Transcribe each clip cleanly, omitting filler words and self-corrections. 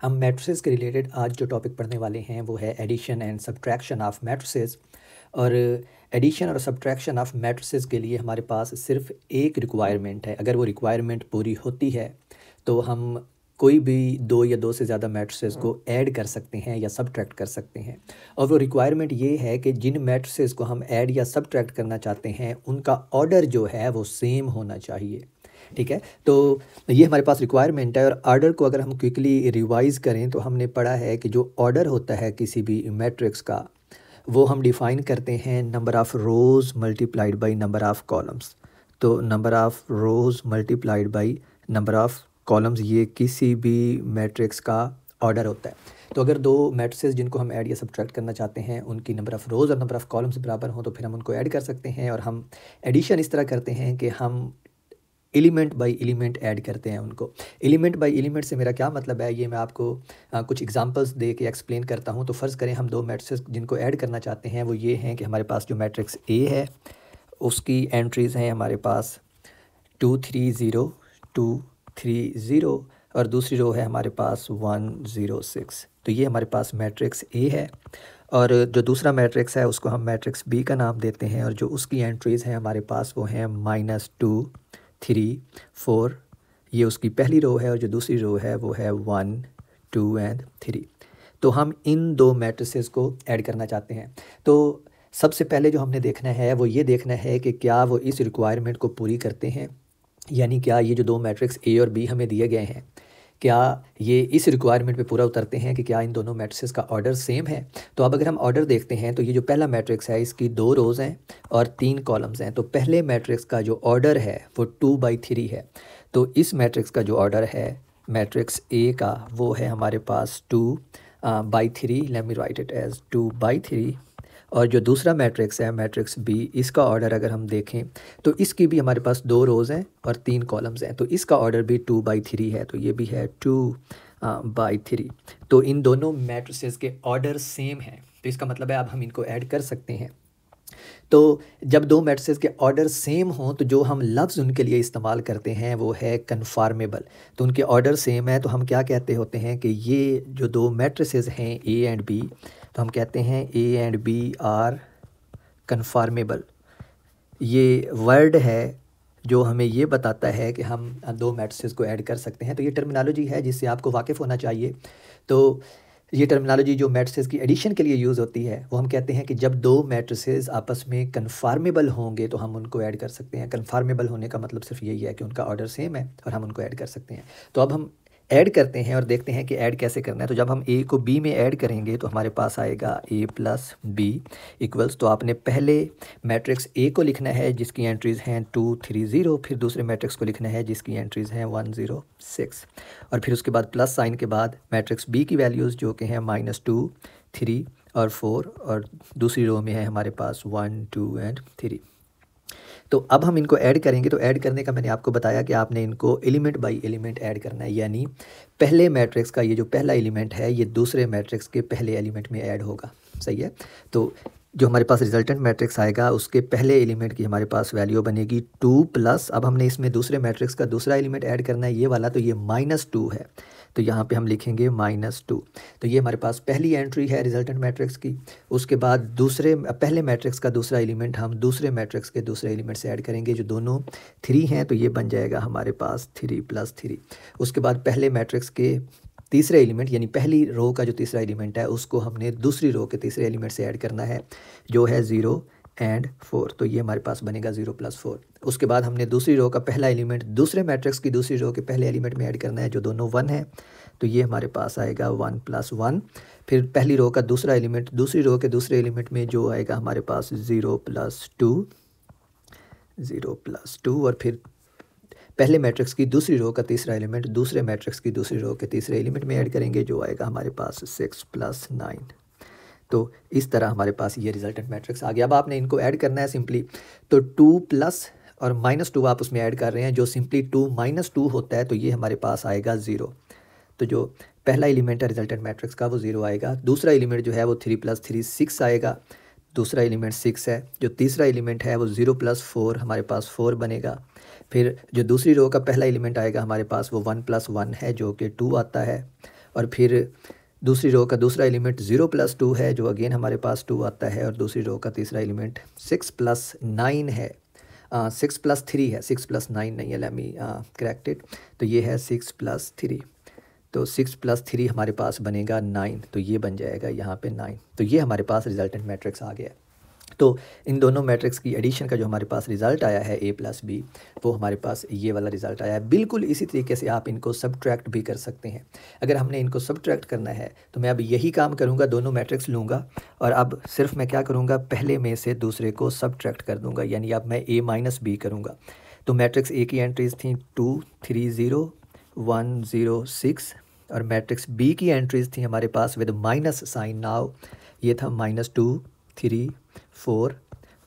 हम मैट्रिसेस के रिलेटेड आज जो टॉपिक पढ़ने वाले हैं वो है addition and subtraction of matrices. और एडिशन और सब्ट्रैक्शन ऑफ मैट्रिसेस के लिए हमारे पास सिर्फ एक रिक्वायरमेंट है। अगर वो रिक्वायरमेंट पूरी होती है तो हम कोई भी दो या दो से ज़्यादा मैट्रिसेस को ऐड कर सकते हैं या सब्ट्रैक्ट कर सकते हैं। और वो रिक्वायरमेंट ये है कि जिन मैट्रिसेस को हम ऐड या सब्ट्रैक्ट करना चाहते हैं उनका ऑर्डर जो है वो सेम होना चाहिए। ठीक है, तो ये हमारे पास रिक्वायरमेंट है। और ऑर्डर को अगर हम क्विकली रिवाइज़ करें तो हमने पढ़ा है कि जो ऑर्डर होता है किसी भी मैट्रिक्स का वो हम डिफ़ाइन करते हैं number of rows multiplied by number of columns. तो number of rows multiplied by number of columns ये किसी भी मैट्रिक्स का ऑर्डर होता है। तो अगर दो मैट्रिसेस जिनको हम ऐड या सब्ट्रैक्ट करना चाहते हैं उनकी नंबर ऑफ़ रोज़ और नंबर ऑफ़ कॉलम्स बराबर हों तो फिर हम उनको ऐड कर सकते हैं। और हम एडिशन इस तरह करते हैं कि हम एलिमेंट बाई एलिमेंट ऐड करते हैं उनको। एलिमेंट बाई एलिमेंट से मेरा क्या मतलब है ये मैं आपको कुछ एग्जांपल्स दे के एक्सप्लेन करता हूँ। तो फ़र्ज़ करें हम दो मैट्रिसेस जिनको ऐड करना चाहते हैं वो ये हैं कि हमारे पास जो मैट्रिक्स ए है उसकी एंट्रीज़ हैं हमारे पास 2 3 0 2 3 0 और दूसरी रो है हमारे पास 1 0 6। तो ये हमारे पास मैट्रिक्स ए है। और जो दूसरा मैट्रिक्स है उसको हम मैट्रिक्स बी का नाम देते हैं और जो उसकी एंट्रीज़ हैं हमारे पास वो हैं -2 3 4। ये उसकी पहली रो है और जो दूसरी रो है वो है 1 2 एंड 3। तो हम इन दो मैट्रिसेस को ऐड करना चाहते हैं। तो सबसे पहले जो हमने देखना है वो ये देखना है कि क्या वो इस रिक्वायरमेंट को पूरी करते हैं, यानी क्या ये जो दो मैट्रिक्स ए और बी हमें दिए गए हैं क्या ये इस रिक्वायरमेंट पे पूरा उतरते हैं कि क्या इन दोनों मैट्रिसेस का ऑर्डर सेम है। तो अब अगर हम ऑर्डर देखते हैं तो ये जो पहला मैट्रिक्स है इसकी 2 रोज़ हैं और 3 कॉलम्स हैं। तो पहले मैट्रिक्स का जो ऑर्डर है वो 2/3 है। तो इस मैट्रिक्स का जो ऑर्डर है मैट्रिक्स ए का वो है हमारे पास 2/3। Let me write it as 2/3। और जो दूसरा मैट्रिक्स है मैट्रिक्स बी इसका ऑर्डर अगर हम देखें तो इसकी भी हमारे पास 2 रोज़ हैं और 3 कॉलम्स हैं। तो इसका ऑर्डर भी 2/3 है। तो ये भी है 2/3। तो इन दोनों मैट्रिसेस के ऑर्डर सेम हैं। तो इसका मतलब है अब हम इनको ऐड कर सकते हैं। तो जब दो मैट्रिसेस के ऑर्डर सेम हों तो जो हम लफ्ज़ उनके लिए इस्तेमाल करते हैं वो है कन्फॉर्मेबल। तो उनके ऑर्डर सेम है तो हम क्या कहते होते हैं कि ये जो दो मैट्रिसेस हैं ए एंड बी तो हम कहते हैं ए एंड बी आर कन्फॉर्मेबल। ये वर्ड है जो हमें ये बताता है कि हम दो मैट्रिसेस को ऐड कर सकते हैं। तो ये टर्मिनोलॉजी है जिससे आपको वाकिफ़ होना चाहिए। तो ये टर्मिनोलॉजी जो मैट्रिसेस की एडिशन के लिए यूज़ होती है वो हम कहते हैं कि जब दो मैट्रिसेस आपस में कन्फॉर्मेबल होंगे तो हम उनको ऐड कर सकते हैं। कन्फॉर्मेबल होने का मतलब सिर्फ यही है कि उनका ऑर्डर सेम है और हम उनको ऐड कर सकते हैं। तो अब हम ऐड करते हैं और देखते हैं कि ऐड कैसे करना है। तो जब हम ए को बी में ऐड करेंगे तो हमारे पास आएगा a + b इक्वल्स। तो आपने पहले मैट्रिक्स ए को लिखना है जिसकी एंट्रीज़ हैं 2 3 0। फिर दूसरे मैट्रिक्स को लिखना है जिसकी एंट्रीज़ हैं 1 0 6। और फिर उसके बाद प्लस साइन के बाद मैट्रिक्स बी की वैल्यूज़ जो कि हैं -2 3 और 4 और दूसरी रो में है हमारे पास 1 2 एंड 3। तो अब हम इनको ऐड करेंगे। तो ऐड करने का मैंने आपको बताया कि आपने इनको एलिमेंट बाय एलिमेंट ऐड करना है, यानी पहले मैट्रिक्स का ये जो पहला एलिमेंट है ये दूसरे मैट्रिक्स के पहले एलिमेंट में ऐड होगा। सही है। तो जो हमारे पास रिजल्टेंट मैट्रिक्स आएगा उसके पहले एलिमेंट की हमारे पास वैल्यू बनेगी 2 प्लस, अब हमने इसमें दूसरे मैट्रिक्स का दूसरा एलिमेंट ऐड करना है ये वाला, तो ये -2 है। तो यहाँ पे हम लिखेंगे -2। तो ये हमारे पास पहली एंट्री है रिजल्टेंट मैट्रिक्स की। उसके बाद पहले मैट्रिक्स का दूसरा एलिमेंट हम दूसरे मैट्रिक्स के दूसरे एलिमेंट से ऐड करेंगे जो दोनों 3 हैं। तो ये बन जाएगा हमारे पास 3 + 3। उसके बाद पहले मैट्रिक्स के तीसरे एलिमेंट यानी पहली रो का जो तीसरा एलिमेंट है उसको हमने दूसरी रो के तीसरे एलिमेंट से ऐड करना है जो है 0 एंड 4। तो ये हमारे पास बनेगा 0 + 4। उसके बाद हमने दूसरी रो का पहला एलिमेंट दूसरे मैट्रिक्स की दूसरी रो के पहले एलिमेंट में ऐड करना है जो दोनों 1 है। तो ये हमारे पास आएगा 1 + 1। फिर पहली रो का दूसरा एलिमेंट दूसरी रो के दूसरे एलिमेंट में जो आएगा हमारे पास 0 + 2 और फिर पहले मैट्रिक्स की दूसरी रो का तीसरा एलिमेंट दूसरे मैट्रिक्स की दूसरी रो के तीसरे एलिमेंट में ऐड करेंगे जो आएगा हमारे पास 6 + 9। तो इस तरह हमारे पास ये रिजल्टेंट मैट्रिक्स आ गया। अब आपने इनको ऐड करना है सिंपली। तो 2 प्लस और -2 आप उसमें ऐड कर रहे हैं, जो सिंपली 2 - 2 होता है तो ये हमारे पास आएगा 0। तो जो पहला एलिमेंट है रिजल्टेंट मैट्रिक्स का वो 0 आएगा। दूसरा एलिमेंट जो है वो 3 + 3 6 आएगा। दूसरा एलिमेंट 6 है। जो तीसरा एलिमेंट है वो 0 + 4 हमारे पास 4 बनेगा। फिर जो दूसरी रो का पहला एलिमेंट आएगा हमारे पास वो 1 + 1 है जो कि 2 आता है। और फिर दूसरी रो का दूसरा एलिमेंट 0 + 2 है, जो अगेन हमारे पास 2 आता है, और दूसरी रो का तीसरा एलिमेंट 6 + 9 है, 6 + 3 है, 6 + 9 नहीं है, लेट मी करेक्ट इट। तो ये है 6 + 3, तो 6 + 3 हमारे पास बनेगा 9, तो ये बन जाएगा यहाँ पे 9। तो ये हमारे पास रिजल्टेंट मैट्रिक्स आ गया। तो इन दोनों मैट्रिक्स की एडिशन का जो हमारे पास रिज़ल्ट आया है A + B, वो हमारे पास ये वाला रिज़ल्ट आया है। बिल्कुल इसी तरीके से आप इनको सब्ट्रैक्ट भी कर सकते हैं। अगर हमने इनको सब्ट्रैक्ट करना है तो मैं अब यही काम करूँगा, दोनों मैट्रिक्स लूँगा और अब सिर्फ मैं क्या करूँगा, पहले में से दूसरे को सब्ट्रैक्ट कर दूँगा, यानी अब मैं A - B करूँगा। तो मैट्रिक्स A की एंट्रीज़ थी 2 3 0 1 0 6, और मैट्रिक्स B की एंट्रीज़ थी हमारे पास विद माइनस साइन। नाउ ये था -2 3 4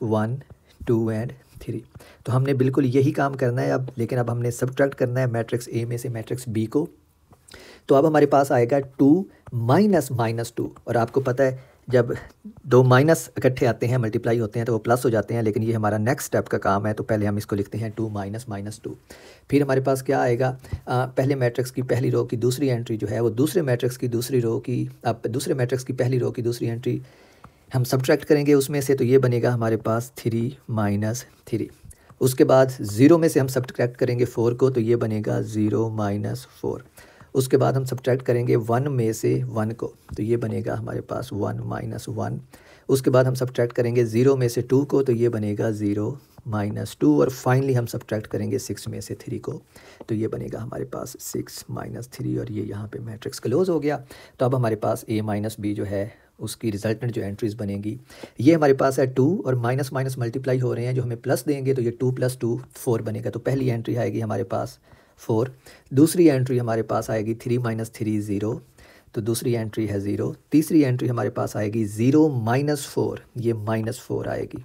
1 2 एंड 3। तो हमने बिल्कुल यही काम करना है अब, लेकिन अब हमने सब्ट्रैक्ट करना है मैट्रिक्स A में से मैट्रिक्स B को। तो अब हमारे पास आएगा 2 - -2, और आपको पता है जब दो माइनस इकट्ठे आते हैं, मल्टीप्लाई होते हैं, तो वो प्लस हो जाते हैं, लेकिन ये हमारा नेक्स्ट स्टेप का काम है। तो पहले हम इसको लिखते हैं 2 - -2। फिर हमारे पास क्या आएगा, पहले मैट्रिक्स की पहली रो की दूसरी एंट्री जो है वो दूसरे मैट्रिक्स की दूसरी रो की, दूसरे मैट्रिक्स की पहली रो की दूसरी एंट्री हम सब्ट्रैक्ट करेंगे उसमें से, तो ये बनेगा हमारे पास 3 - 3। उसके बाद 0 में से हम सब्ट्रैक्ट करेंगे 4 को, तो ये बनेगा 0 - 4। उसके बाद हम सब्ट्रैक्ट करेंगे 1 में से 1 को, तो ये बनेगा हमारे पास 1 - 1। उसके बाद हम सब्ट्रैक्ट करेंगे 0 में से 2 को, तो ये बनेगा 0 - 2। और फाइनली हम सब्ट्रैक्ट करेंगे 6 में से 3 को, तो ये बनेगा हमारे पास 6 - 3, और ये यहाँ पे मैट्रिक्स क्लोज हो गया। तो अब हमारे पास A - B जो है उसकी रिजल्टेंट जो एंट्रीज़ बनेगी, ये हमारे पास है 2 और माइनस माइनस मल्टीप्लाई हो रहे हैं, जो हमें प्लस देंगे, तो ये 2 + 2 4 बनेगा। तो पहली एंट्री आएगी हमारे पास 4, दूसरी एंट्री हमारे पास आएगी 3 - 3 0, तो दूसरी एंट्री है 0, तीसरी एंट्री हमारे पास आएगी 0 - 4, ये -4 आएगी।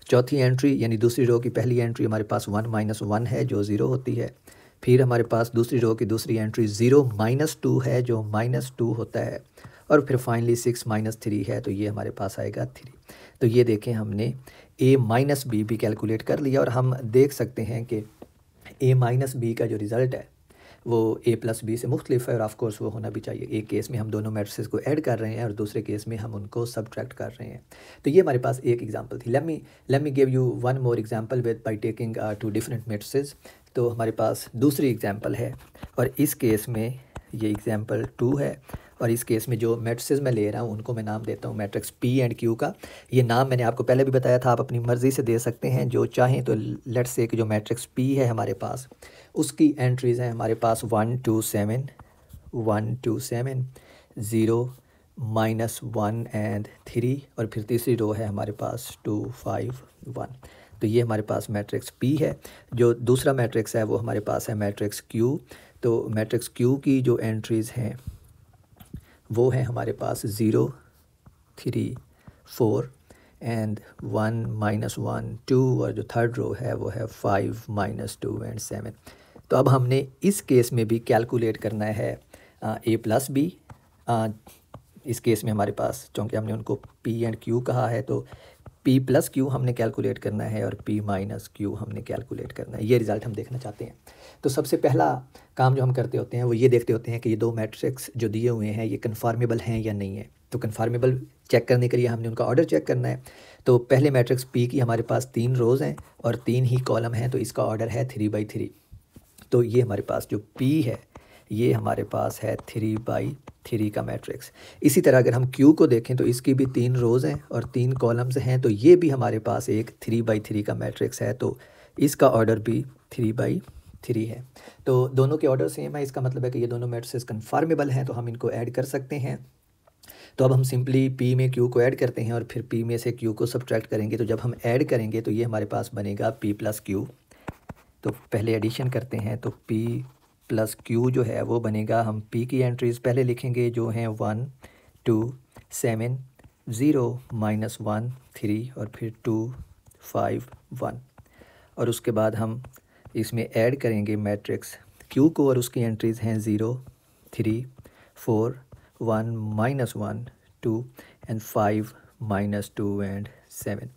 चौथी एंट्री यानी दूसरी रो की पहली एंट्री हमारे पास 1 - 1 है, जो 0 होती है। फिर हमारे पास दूसरी रो की दूसरी एंट्री 0 - 2 है, जो -2 होता है, और फिर फाइनली 6 - 3 है, तो ये हमारे पास आएगा 3। तो ये देखें हमने A - B भी कैलकुलेट कर लिया, और हम देख सकते हैं कि A - B का जो रिज़ल्ट है वो A + B से मुख्तलिफ है, और ऑफ कोर्स वो होना भी चाहिए। एक केस में हम दोनों मैट्रिसेस को ऐड कर रहे हैं और दूसरे केस में हम उनको सब्ट्रैक्ट कर रहे हैं। तो ये हमारे पास एक एग्जांपल थी। Let me give you one more example with by taking 2 different matrices. तो हमारे पास दूसरी एग्जांपल है, और इस केस में ये एग्जांपल 2 है, और इस केस में जो मैट्रिसेस मैं ले रहा हूँ उनको मैं नाम देता हूँ मैट्रिक्स P एंड Q का। ये नाम मैंने आपको पहले भी बताया था, आप अपनी मर्ज़ी से दे सकते हैं जो चाहें। तो लेट्स से कि जो मैट्रिक्स P है हमारे पास, उसकी एंट्रीज़ हैं हमारे पास 1 2 7 1 2 7 0 -1 एंड 3, और फिर तीसरी रो है हमारे पास 2 5 1। तो ये हमारे पास मैट्रिक्स P है। जो दूसरा मैट्रिक्स है वो हमारे पास है मैट्रिक्स Q। तो मैट्रिक्स Q की जो एंट्रीज़ हैं वो है हमारे पास 0 3 4 एंड 1 -1 2, और जो थर्ड रो है वो है 5 -2 एंड 7। तो अब हमने इस केस में भी कैलकुलेट करना है A + B। इस केस में हमारे पास चूँकि हमने उनको P एंड Q कहा है, तो P + Q हमने कैलकुलेट करना है और P - Q हमने कैलकुलेट करना है। ये रिज़ल्ट हम देखना चाहते हैं। तो सबसे पहला काम जो हम करते होते हैं वो ये देखते होते हैं कि ये दो मैट्रिक्स जो दिए हुए हैं ये कन्फर्मेबल हैं या नहीं है। तो कन्फर्मेबल चेक करने के लिए हमने उनका ऑर्डर चेक करना है। तो पहले मैट्रिक्स P की हमारे पास 3 रोज़ हैं और 3 ही कॉलम हैं, तो इसका ऑर्डर है 3/3। तो ये हमारे पास जो P है ये हमारे पास है 3/3 का मैट्रिक्स। इसी तरह अगर हम Q को देखें तो इसकी भी 3 रोज़ हैं और 3 कॉलम्स हैं, तो ये भी हमारे पास एक 3/3 का मैट्रिक्स है, तो इसका ऑर्डर भी 3/3 है। तो दोनों के ऑर्डर सेम है, इसका मतलब है कि ये दोनों मैट्रिसेस कन्फर्मेबल हैं, तो हम इनको ऐड कर सकते हैं। तो अब हम सिंपली P में Q को ऐड करते हैं और फिर P में से Q को सब्ट्रैक्ट करेंगे। तो जब हम ऐड करेंगे तो ये हमारे पास बनेगा P + Q। तो पहले एडिशन करते हैं, तो P + Q जो है वो बनेगा, हम P की एंट्रीज़ पहले लिखेंगे जो हैं 1 2 7 0 -1 3 और फिर 2 5 1, और उसके बाद हम इसमें ऐड करेंगे मैट्रिक्स Q को, और उसकी एंट्रीज़ हैं 0 3 4 1 -1 2 एंड 5 -2 एंड 7।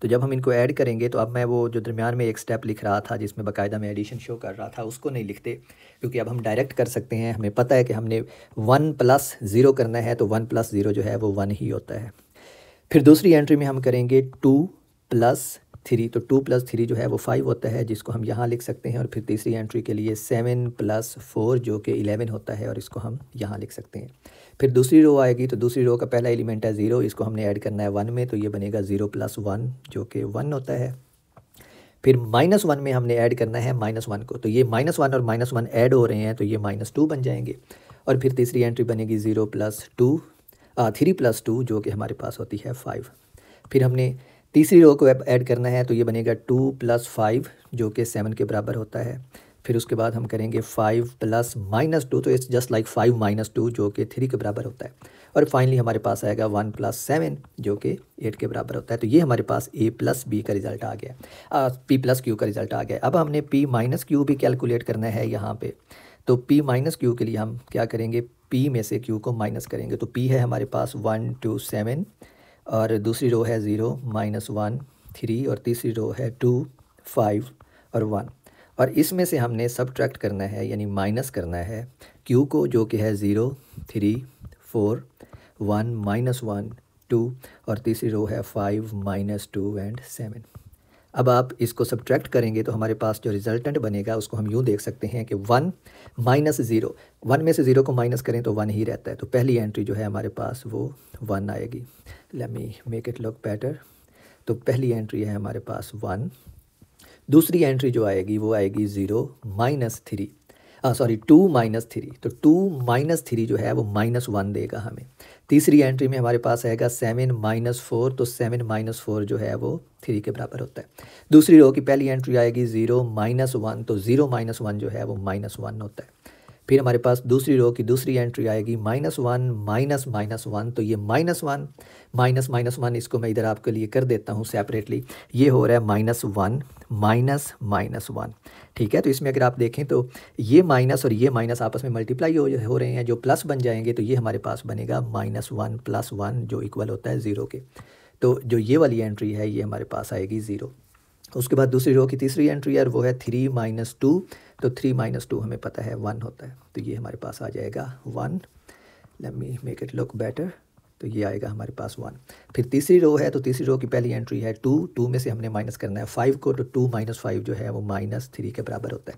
तो जब हम इनको ऐड करेंगे तो अब मैं वो जो दरमियान में एक स्टेप लिख रहा था जिसमें बाकायदा मैं एडिशन शो कर रहा था उसको नहीं लिखते, क्योंकि अब हम डायरेक्ट कर सकते हैं। हमें पता है कि हमने 1 + 0 करना है, तो 1 + 0 जो है वो 1 ही होता है। फिर दूसरी एंट्री में हम करेंगे 2 + 3, तो 2 + 3 जो है वो 5 होता है, जिसको हम यहाँ लिख सकते हैं। और फिर तीसरी एंट्री के लिए 7 + 4 जो कि 11 होता है, और इसको हम यहाँ लिख सकते हैं। फिर दूसरी रो आएगी, तो दूसरी रो का पहला एलिमेंट है 0, इसको हमने ऐड करना है 1 में, तो ये बनेगा 0 + 1 जो कि 1 होता है। फिर -1 में हमने ऐड करना है -1 को, तो ये -1 और -1 ऐड हो रहे हैं, तो ये -2 बन जाएंगे। और फिर तीसरी एंट्री बनेगी 0 + 2 3 + 2 जो कि हमारे पास होती है 5। फिर हमने तीसरी रो को ऐड करना है, तो ये बनेगा 2 + 5 जो कि 7 के बराबर होता है। फिर उसके बाद हम करेंगे 5 + -2, तो इट्स जस्ट लाइक 5 - 2 जो कि 3 के बराबर होता है। और फाइनली हमारे पास आएगा 1 + 7 जो कि 8 के बराबर होता है। तो ये हमारे पास A + B का रिज़ल्ट आ गया, P + Q का रिज़ल्ट आ गया। अब हमने P - Q भी कैलकुलेट करना है यहाँ पे। तो P - Q के लिए हम क्या करेंगे, P में से Q को माइनस करेंगे। तो P है हमारे पास 1 2 7, और दूसरी रो है 0 -1 3, और तीसरी रो है 2 5 और 1। और इसमें से हमने सब्ट्रैक्ट करना है, यानी माइनस करना है Q को, जो कि है 0 3 4 1 -1 2, और तीसरी रो है 5 -2 एंड 7। अब आप इसको सब्ट्रैक्ट करेंगे तो हमारे पास जो रिजल्टेंट बनेगा उसको हम यूँ देख सकते हैं कि 1 - 0, 1 में से 0 को माइनस करें तो 1 ही रहता है। तो पहली एंट्री जो है हमारे पास वो 1 आएगी। Let me make it look better. तो पहली एंट्री है हमारे पास 1। दूसरी एंट्री जो आएगी वो आएगी 0 -3, 2 -3, तो 2 -3 जो है वो -1 देगा हमें। तीसरी एंट्री में हमारे पास आएगा 7 -4, तो 7 -4 जो है वो 3 के बराबर होता है। दूसरी रो की पहली एंट्री आएगी 0 -1, तो 0 -1 जो है वो -1 होता है। फिर हमारे पास दूसरी रो की दूसरी एंट्री आएगी -1 -1, तो ये -1 -1, इसको मैं इधर आपके लिए कर देता हूँ सेपरेटली। ये हो रहा है -1 -1, ठीक है। तो इसमें अगर आप देखें तो ये माइनस और ये माइनस आपस में मल्टीप्लाई हो रहे हैं, जो प्लस बन जाएंगे, तो ये हमारे पास बनेगा -1 + 1 जो इक्वल होता है 0 के। तो जो ये वाली एंट्री है ये हमारे पास आएगी 0। उसके बाद दूसरी रो की तीसरी एंट्री है वो है 3 - 2, तो 3 - 2 हमें पता है 1 होता है, तो ये हमारे पास आ जाएगा 1। Let me make it look better. तो ये आएगा हमारे पास 1। फिर तीसरी रो है, तो तीसरी रो की पहली एंट्री है 2 में से हमने माइनस करना है 5 को, तो 2 - 5 जो है वो -3 के बराबर होता है।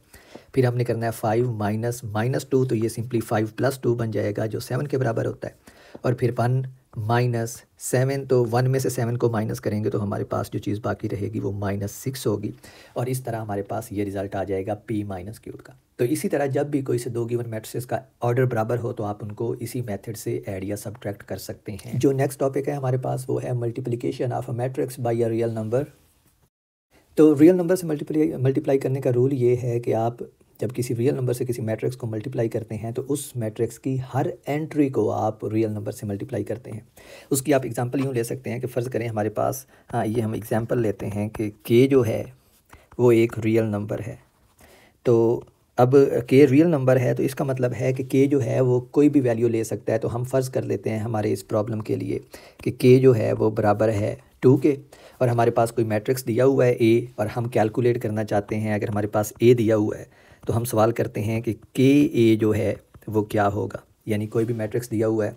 फिर हमने करना है 5 - -2, तो ये सिंपली 5 + 2 बन जाएगा जो 7 के बराबर होता है। और फिर 1 -7, तो 1 में से 7 को माइनस करेंगे तो हमारे पास जो चीज़ बाकी रहेगी वो -6 होगी। और इस तरह हमारे पास ये रिज़ल्ट आ जाएगा P - Q का। तो इसी तरह जब भी कोई से दो गिवन मैट्रिसेस का ऑर्डर बराबर हो तो आप उनको इसी मेथड से ऐड या सब्ट्रैक्ट कर सकते हैं। जो नेक्स्ट टॉपिक है हमारे पास वो है multiplication of a matrix bye a real number. तो रियल नंबर से मल्टीप्लाई करने का रूल ये है कि आप जब किसी रियल नंबर से किसी मैट्रिक्स को मल्टीप्लाई करते हैं तो उस मैट्रिक्स की हर एंट्री को आप रियल नंबर से मल्टीप्लाई करते हैं। उसकी आप एग्जांपल यूँ ले सकते हैं कि फ़र्ज़ करें हमारे पास, ये हम एग्जांपल लेते हैं कि k जो है वो एक रियल नंबर है। तो अब k रियल नंबर है तो इसका मतलब है कि k जो है वो कोई भी वैल्यू ले सकता है। तो हम फ़र्ज़ कर लेते हैं हमारे इस प्रॉब्लम के लिए कि k जो है वो बराबर है 2 के, और हमारे पास कोई मैट्रिक्स दिया हुआ है A, और हम कैलकुलेट करना चाहते हैं। अगर हमारे पास A दिया हुआ है तो हम सवाल करते हैं कि KA जो है वो क्या होगा, यानी कोई भी मैट्रिक्स दिया हुआ है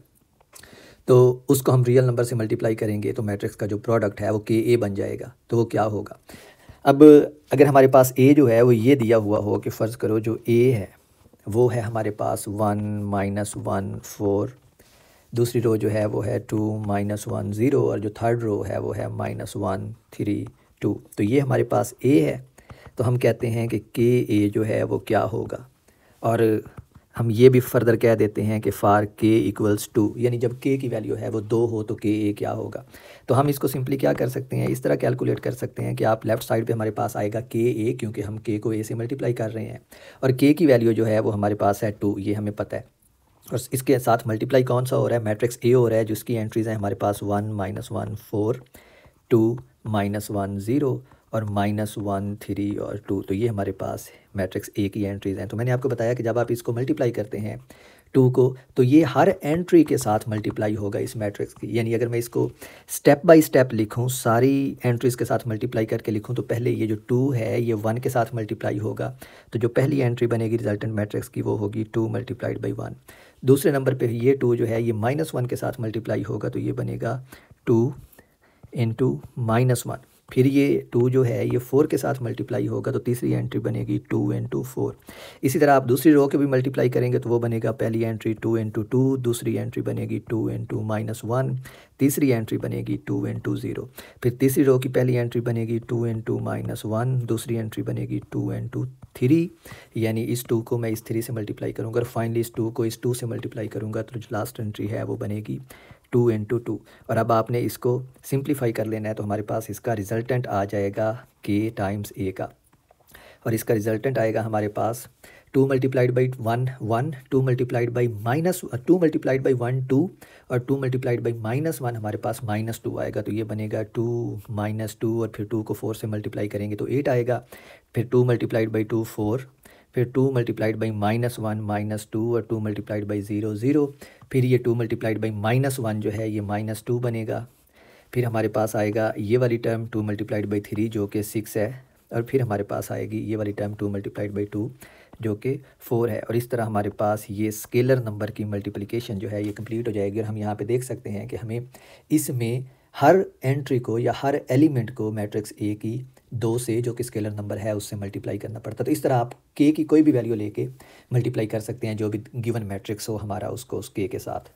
तो उसको हम रियल नंबर से मल्टीप्लाई करेंगे तो मैट्रिक्स का जो प्रोडक्ट है वो KA बन जाएगा, तो वो क्या होगा। अब अगर हमारे पास A जो है वो ये दिया हुआ हो कि फ़र्ज़ करो जो A है वो है हमारे पास 1 -1 4, दूसरी रो जो है वो है 2 -1 0, और जो थर्ड रो है वो है -1 3 2। तो ये हमारे पास A है, तो हम कहते हैं कि KA जो है वो क्या होगा। और हम ये भी फर्दर कह देते हैं कि फ़ार k = 2, यानी जब k की वैल्यू है वो 2 हो तो KA क्या होगा। तो हम इसको सिंपली क्या कर सकते हैं, इस तरह कैलकुलेट कर सकते हैं कि आप लेफ़्ट साइड पे हमारे पास आएगा KA, क्योंकि हम k को A से मल्टीप्लाई कर रहे हैं, और k की वैल्यू जो है वो हमारे पास है 2, ये हमें पता है। और इसके साथ मल्टीप्लाई कौन सा हो रहा है, मैट्रिक्स A हो रहा है, जिसकी एंट्रीज़ हैं हमारे पास 1 -1 4 2 -1 0 और -1 3 और 2। तो ये हमारे पास मैट्रिक्स A की एंट्रीज़ हैं। तो मैंने आपको बताया कि जब आप इसको मल्टीप्लाई करते हैं 2 को, तो ये हर एंट्री के साथ मल्टीप्लाई होगा इस मैट्रिक्स की। यानी अगर मैं इसको स्टेप बाय स्टेप लिखूं, सारी एंट्रीज़ के साथ मल्टीप्लाई करके लिखूं, तो पहले ये जो 2 है ये 1 के साथ मल्टीप्लाई होगा, तो जो पहली एंट्री बनेगी रिजल्टेंट मैट्रिक्स की वो होगी 2 मल्टीप्लाइड बाई 1। दूसरे नंबर पे ये 2 जो है ये -1 के साथ मल्टीप्लाई होगा, तो ये बनेगा 2 इंटू -1। फिर ये 2 जो है ये 4 के साथ मल्टीप्लाई होगा, तो तीसरी एंट्री बनेगी 2 इंटू 4। इसी तरह आप दूसरी रो के भी मल्टीप्लाई करेंगे तो वो बनेगा पहली एंट्री 2 इंटू 2, दूसरी एंट्री बनेगी 2 इंटू -1, तीसरी एंट्री बनेगी 2 इंटू 0। फिर तीसरी रो की पहली एंट्री बनेगी 2 इंटू -1, दूसरी एंट्री बनेगी 2 इंटू 3, यानी इस 2 को मैं इस 3 से मल्टीप्लाई करूँगा और फाइनली इस 2 को इस 2 से मल्टीप्लाई करूँगा, तो जो लास्ट एंट्री है वो बनेगी 2 इंटू 2। और अब आपने इसको सिंप्लीफाई कर लेना है, तो हमारे पास इसका रिजल्टेंट आ जाएगा k टाइम्स a का, और इसका रिजल्टेंट आएगा हमारे पास 2 multiplied by 1 1, 2 multiplied by -2 multiplied by 1 2, और 2 मल्टीप्लाइड बाई -1 हमारे पास -2 आएगा, तो ये बनेगा 2 -2, और फिर 2 को 4 से मल्टीप्लाई करेंगे तो 8 आएगा। फिर 2 मल्टीप्लाइड बाई 2 4, फिर 2 मल्टीप्लाइड बाई -1 -2, और 2 मल्टीप्लाइड बाई 0 0। फिर ये 2 मल्टीप्लाइड बाई -1 जो है ये -2 बनेगा। फिर हमारे पास आएगा ये वाली टर्म 2 मल्टीप्लाइड बाई 3 जो कि 6 है, और फिर हमारे पास आएगी ये वाली टर्म 2 मल्टीप्लाइड बाई 2 जो कि 4 है। और इस तरह हमारे पास ये स्केलर नंबर की मल्टीप्लिकेशन जो है ये कंप्लीट हो जाएगी। और हम यहाँ पे देख सकते हैं कि हमें इसमें हर एंट्री को या हर एलिमेंट को मैट्रिक्स ए की 2 से, जो कि स्केलर नंबर है, उससे मल्टीप्लाई करना पड़ता है। तो इस तरह आप के की कोई भी वैल्यू लेके मल्टीप्लाई कर सकते हैं, जो भी गिवन मैट्रिक्स हो हमारा उसको उस के साथ।